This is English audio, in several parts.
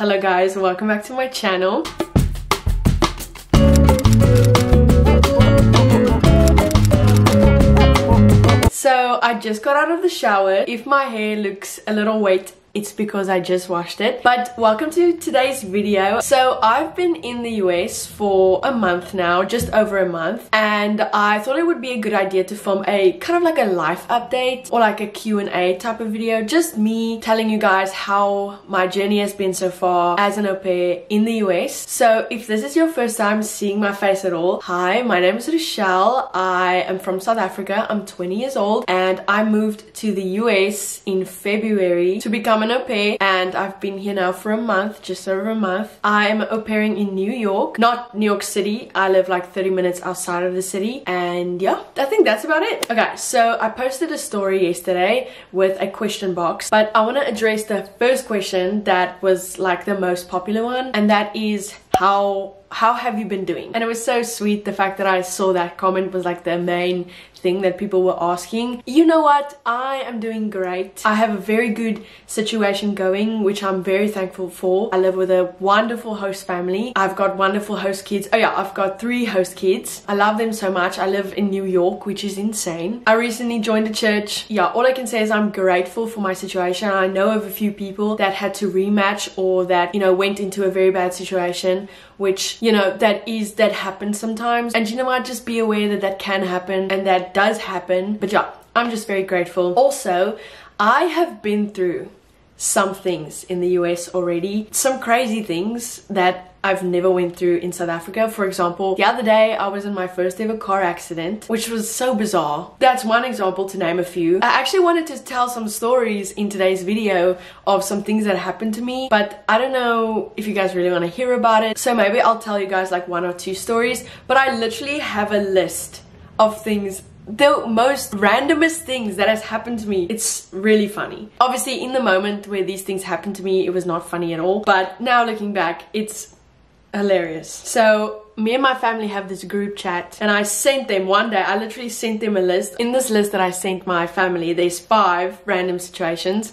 Hello guys, welcome back to my channel. So I just got out of the shower. If my hair looks a little wet, it's because I just washed it. But welcome to today's video. So I've been in the US for a month now, just over a month, and I thought it would be a good idea to film a kind of like a life update or like a Q&A type of video. Just me telling you guys how my journey has been so far as an au pair in the US. So if this is your first time seeing my face at all, hi, my name is Rochelle. I am from South Africa. I'm 20 years old and I moved to the US in February to become an au pair, and I've been here now for a month, just over a month. I'm au pairing in New York, not New York City. I live like 30 minutes outside of the city, and yeah, I think that's about it. Okay, so I posted a story yesterday with a question box, but I want to address the first question that was like the most popular one, and that is how have you been doing? And it was so sweet. The fact that I saw that comment was like the main thing that people were asking. You know what? I am doing great. I have a very good situation going, which I'm very thankful for. I live with a wonderful host family. I've got wonderful host kids. Oh yeah, I've got 3 host kids. I love them so much. I live in New York, which is insane. I recently joined a church. Yeah, all I can say is I'm grateful for my situation. I know of a few people that had to rematch or that, you know, went into a very bad situation, which, you know, that happens sometimes. And you know what, just be aware that that can happen and that does happen. But yeah, I'm just very grateful. Also, I have been through some things in the US already, some crazy things that I've never went through in South Africa. For example, the other day I was in my first ever car accident, which was so bizarre. That's one example to name a few. I actually wanted to tell some stories in today's video of some things that happened to me, but I don't know if you guys really want to hear about it. So maybe I'll tell you guys like 1 or 2 stories, but I literally have a list of things, the most randomest things that has happened to me. It's really funny. Obviously in the moment where these things happened to me, it was not funny at all, but now looking back, it's hilarious. So me and my family have this group chat, and I sent them one day, I literally sent them a list. In this list that I sent my family, there's 5 random situations.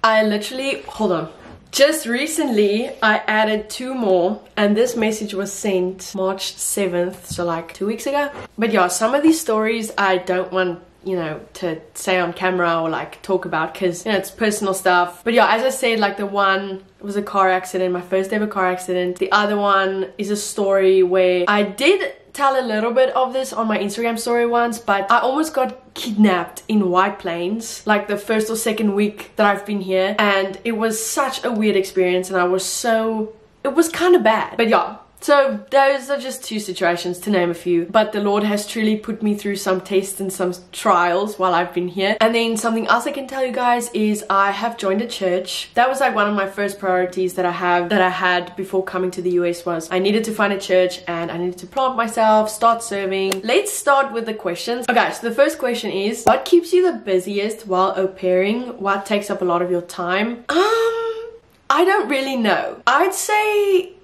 I literally, hold on, just recently I added 2 more, and this message was sent March 7th, so like 2 weeks ago. But yeah, some of these stories I don't want, you know, to say on camera or like talk about, because, you know, it's personal stuff. But yeah, as I said, like the one was a car accident, my first ever car accident. The other one is a story where I did tell a little bit of this on my Instagram story once, but I almost got kidnapped in White Plains like the first or second week that I've been here, and it was such a weird experience, and it was kind of bad. But yeah, so those are just 2 situations to name a few, but the Lord has truly put me through some tests and some trials while I've been here. And then something else I can tell you guys is I have joined a church. That was like one of my first priorities that I had before coming to the US, was I needed to find a church and I needed to plant myself, start serving. Let's start with the questions. Okay, so the first question is, what keeps you the busiest while au pairing? What takes up a lot of your time? I don't really know. I'd say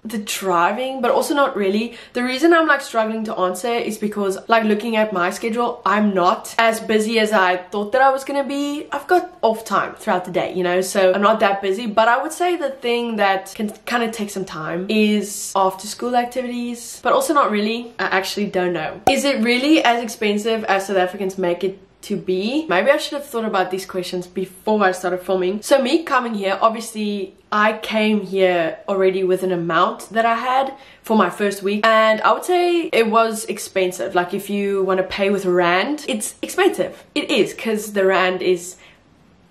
the driving, but also not really. The reason I'm like struggling to answer is because, like, looking at my schedule, I'm not as busy as I thought that I was gonna be. I've got off time throughout the day, you know, so I'm not that busy. But I would say the thing that can kind of take some time is after school activities, but also not really. I actually don't know. Is it really as expensive as South Africans make it to be? Maybe I should have thought about these questions before I started filming. So me coming here, obviously I came here already with an amount that I had for my first week, and I would say it was expensive. Like, if you want to pay with rand, it's expensive. It is, because the rand is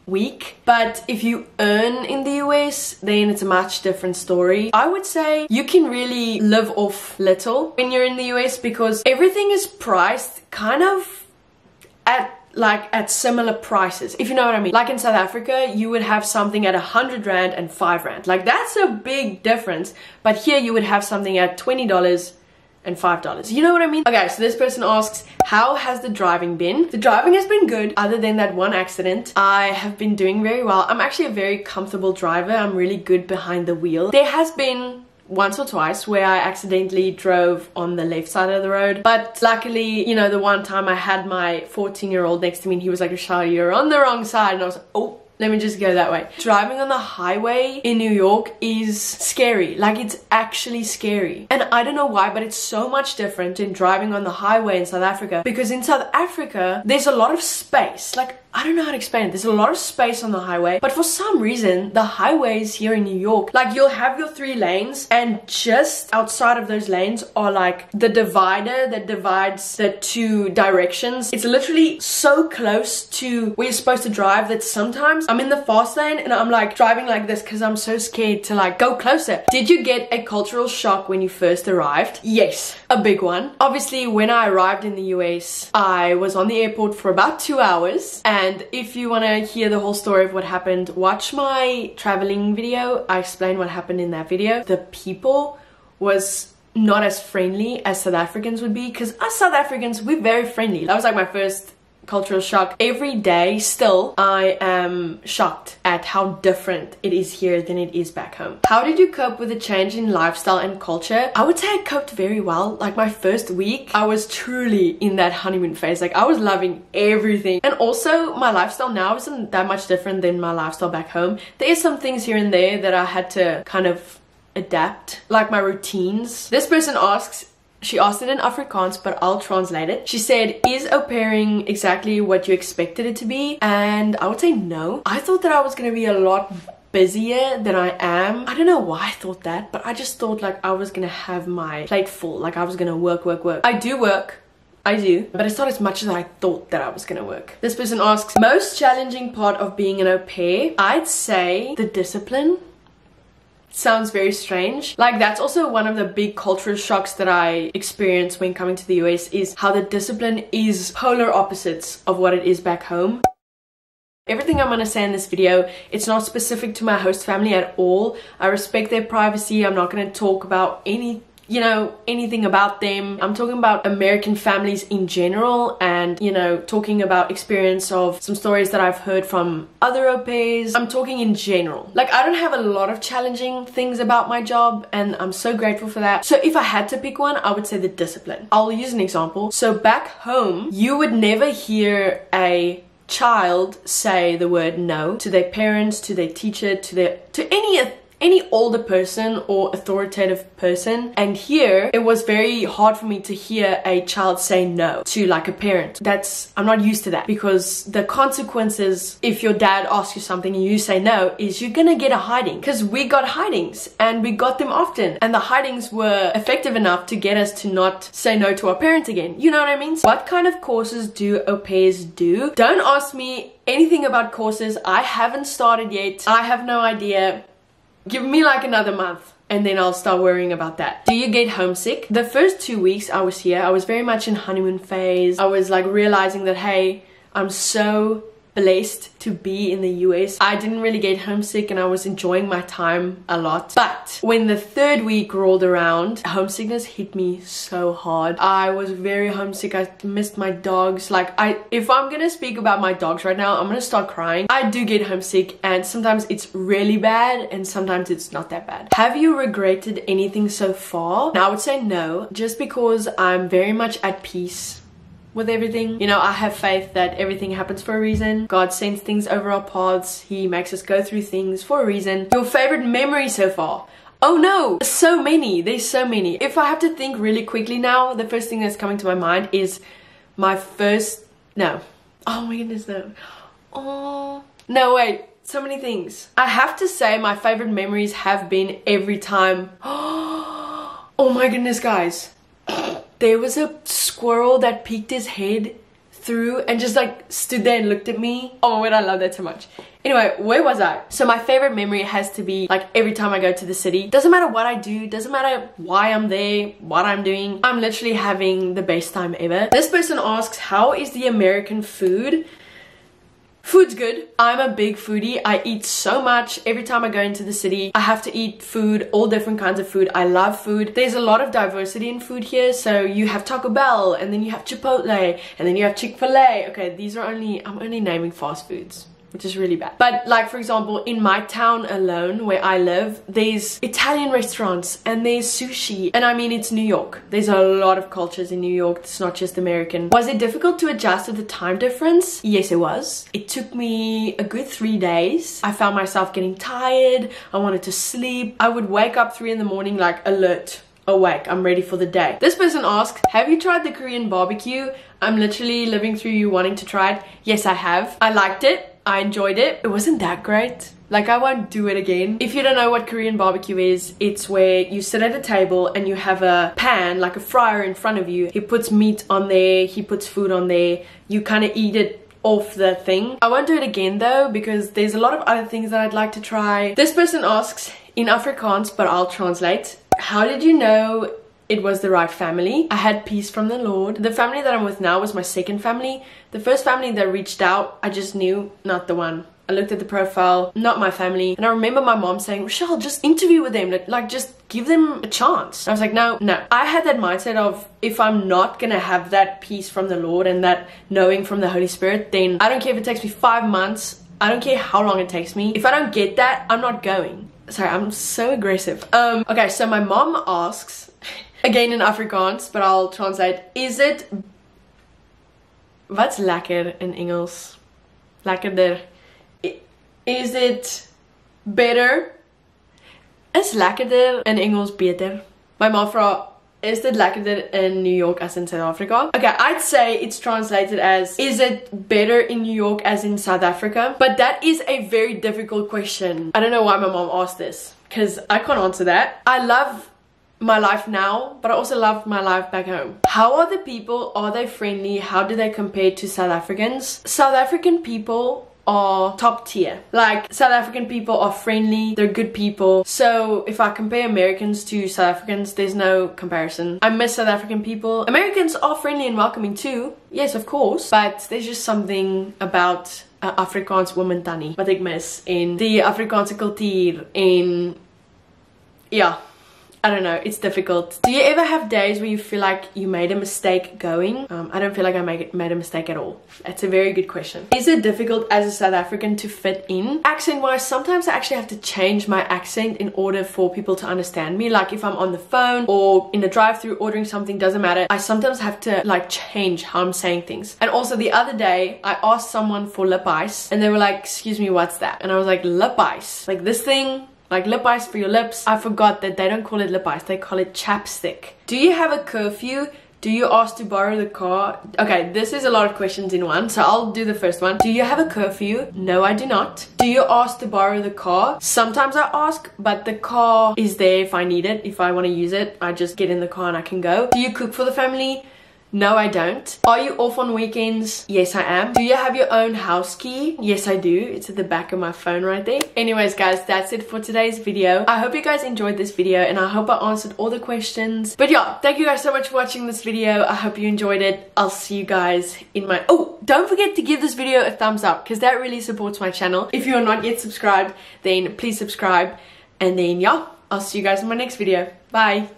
weak. But if you earn in the US, then it's a much different story. I would say you can really live off little when you're in the US, because everything is priced kind of at similar prices, if you know what I mean. Like in South Africa, you would have something at 100 rand and 5 rand. Like, that's a big difference. But here you would have something at $20 and $5. You know what I mean? Okay, so this person asks, how has the driving been? The driving has been good, other than that one accident. I have been doing very well. I'm actually a very comfortable driver. I'm really good behind the wheel. There has been once or twice where I accidentally drove on the left side of the road, but luckily, you know, the one time I had my 14-year-old next to me and he was like, Rochelle, you're on the wrong side, and I was like, oh, Let me just go that way. Driving on the highway in New York is scary. Like, it's actually scary. And I don't know why, but it's so much different in driving on the highway in South Africa. Because in South Africa, there's a lot of space. Like, I don't know how to explain it. There's a lot of space on the highway. But for some reason, the highways here in New York, like, you'll have your 3 lanes, and just outside of those lanes are like the divider that divides the 2 directions. It's literally so close to where you're supposed to drive that sometimes I'm in the fast lane and I'm like driving like this because I'm so scared to like go closer. Did you get a cultural shock when you first arrived? Yes, a big one. Obviously, when I arrived in the US, I was on the airport for about 2 hours, and if you want to hear the whole story of what happened, watch my traveling video. I explained what happened in that video. The people was not as friendly as South Africans would be, because us South Africans, we're very friendly. That was like my first cultural shock. Every day still I am shocked at how different it is here than it is back home. How did you cope with the change in lifestyle and culture? I would say I coped very well. Like, my first week I was truly in that honeymoon phase. Like, I was loving everything, and also my lifestyle now isn't that much different than my lifestyle back home. There is some things here and there that I had to kind of adapt, like my routines. This person asks, she asked it in Afrikaans, but I'll translate it. She said, is au pairing exactly what you expected it to be? And I would say no. I thought that I was going to be a lot busier than I am. I don't know why I thought that, but I just thought like I was going to have my plate full. Like, I was going to work. I do work. I do, but it's not as much as I thought that I was gonna work. This person asks, most challenging part of being an au pair? I'd say the discipline. Sounds very strange. Like, that's also one of the big cultural shocks that I experienced when coming to the US, is how the discipline is polar opposites of what it is back home. Everything I'm gonna say in this video, it's not specific to my host family at all. I respect their privacy. I'm not gonna talk about anything about them. I'm talking about American families in general, and talking about experience of some stories that I've heard from other au pairs. I'm talking in general. Like, I don't have a lot of challenging things about my job, and I'm so grateful for that. So if I had to pick one, I would say the discipline. I'll use an example. So back home, you would never hear a child say the word no to their parents, to their teacher, to any older person or authoritative person. And here it was very hard for me to hear a child say no to like a parent. I'm not used to that, because the consequences if your dad asks you something and you say no is you're gonna get a hiding, because we got hidings and we got them often, and the hidings were effective enough to get us to not say no to our parents again. You know what I mean? What kind of courses do au pairs do? Don't ask me anything about courses. I haven't started yet. I have no idea. Give me like another month and then I'll start worrying about that. Do you get homesick? The first 2 weeks I was here, I was very much in honeymoon phase. I was like realizing that, hey, I'm so blessed to be in the US. I didn't really get homesick and I was enjoying my time a lot. But when the 3rd week rolled around, homesickness hit me so hard. I was very homesick. I missed my dogs. Like, if I'm gonna speak about my dogs right now, I'm gonna start crying. I do get homesick, and sometimes it's really bad and sometimes it's not that bad. Have you regretted anything so far? Now, I would say no, just because I'm very much at peace with everything. I have faith that everything happens for a reason. God sends things over our paths. He makes us go through things for a reason. Your favorite memory so far? Oh no, so many. There's so many. If I have to think really quickly now, the first thing that's coming to my mind is my first... No. Oh my goodness, no. Oh... No, wait. So many things. I have to say my favorite memories have been every time... Oh my goodness, guys. There was a squirrel that peeked his head through and just like stood there and looked at me. Oh my god, I love that so much. Anyway, where was I? So my favorite memory has to be like every time I go to the city. Doesn't matter what I do, doesn't matter why I'm there, what I'm doing. I'm literally having the best time ever. This person asks, how is the American food? Food's good. I'm a big foodie. I eat so much. Every time I go into the city, I have to eat food, all different kinds of food. I love food. There's a lot of diversity in food here. So you have Taco Bell, and then you have Chipotle, and then you have Chick-fil-A. Okay, I'm only naming fast foods. which is really bad. But like, for example, in my town alone where I live, there's Italian restaurants and there's sushi. And I mean, it's New York. There's a lot of cultures in New York. It's not just American. Was it difficult to adjust to the time difference? Yes, it was. It took me a good 3 days. I found myself getting tired. I wanted to sleep. I would wake up 3 in the morning like alert, awake, I'm ready for the day. This person asked, have you tried the Korean barbecue? I'm literally living through you wanting to try it. Yes, I have. I liked it. I enjoyed it. It wasn't that great. Like, I won't do it again. If you don't know what Korean barbecue is, it's where you sit at a table and you have a pan, like a fryer in front of you. He puts meat on there, he puts food on there. You kind of eat it off the thing. I won't do it again though, because there's a lot of other things that I'd like to try. This person asks in Afrikaans, but I'll translate. How did you know it was the right family? I had peace from the Lord. The family that I'm with now was my second family. The first family that reached out, I just knew, not the one. I looked at the profile, not my family. And I remember my mom saying, Rochelle, just interview with them. Like, just give them a chance. I was like, no. I had that mindset of, if I'm not gonna have that peace from the Lord and that knowing from the Holy Spirit, then I don't care if it takes me 5 months. I don't care how long it takes me. If I don't get that, I'm not going. Sorry, I'm so aggressive. Okay, so my mom asks, again in Afrikaans, but I'll translate. Is it... Wat's lekker in Engels? Lekkerder. Is it better? Is lekkerder in Engels beter? My mom vraagt, is dit lekkerder in New York as in South Africa? Okay, I'd say it's translated as, is it better in New York as in South Africa? But that is a very difficult question. I don't know why my mom asked this, because I can't answer that. I love my life now, but I also love my life back home. How are the people? Are they friendly? How do they compare to South Africans? South African people are top tier. Like, South African people are friendly, they're good people. So if I compare Americans to South Africans, there's no comparison. I miss South African people. Americans are friendly and welcoming too, yes, of course, but there's just something about Afrikaans woman tannie wat ek mis en die Afrikaanse kultuur en yeah, I don't know, it's difficult. Do you ever have days where you feel like you made a mistake going? I don't feel like I made a mistake at all. That's a very good question. Is it difficult as a South African to fit in? Accent wise, sometimes I actually have to change my accent in order for people to understand me. Like if I'm on the phone or in the drive-thru ordering something, doesn't matter. I sometimes have to like change how I'm saying things. And also the other day, I asked someone for lip ice and they were like, excuse me, what's that? And I was like, lip ice. Like this thing, like lip ice for your lips. I forgot that they don't call it lip ice, they call it chapstick. Do you have a curfew? Do you ask to borrow the car? Okay, this is a lot of questions in one, so I'll do the first one. Do you have a curfew? No, I do not. Do you ask to borrow the car? Sometimes I ask, but the car is there if I need it. If I want to use it, I just get in the car and I can go. Do you cook for the family? No, I don't. Are you off on weekends? Yes, I am. Do you have your own house key? Yes, I do. It's at the back of my phone right there. Anyways, guys, that's it for today's video. I hope you guys enjoyed this video and I hope I answered all the questions. But yeah, thank you guys so much for watching this video. I hope you enjoyed it. I'll see you guys in my... Oh, don't forget to give this video a thumbs up because that really supports my channel. If you're not yet subscribed, then please subscribe. And then, yeah, I'll see you guys in my next video. Bye.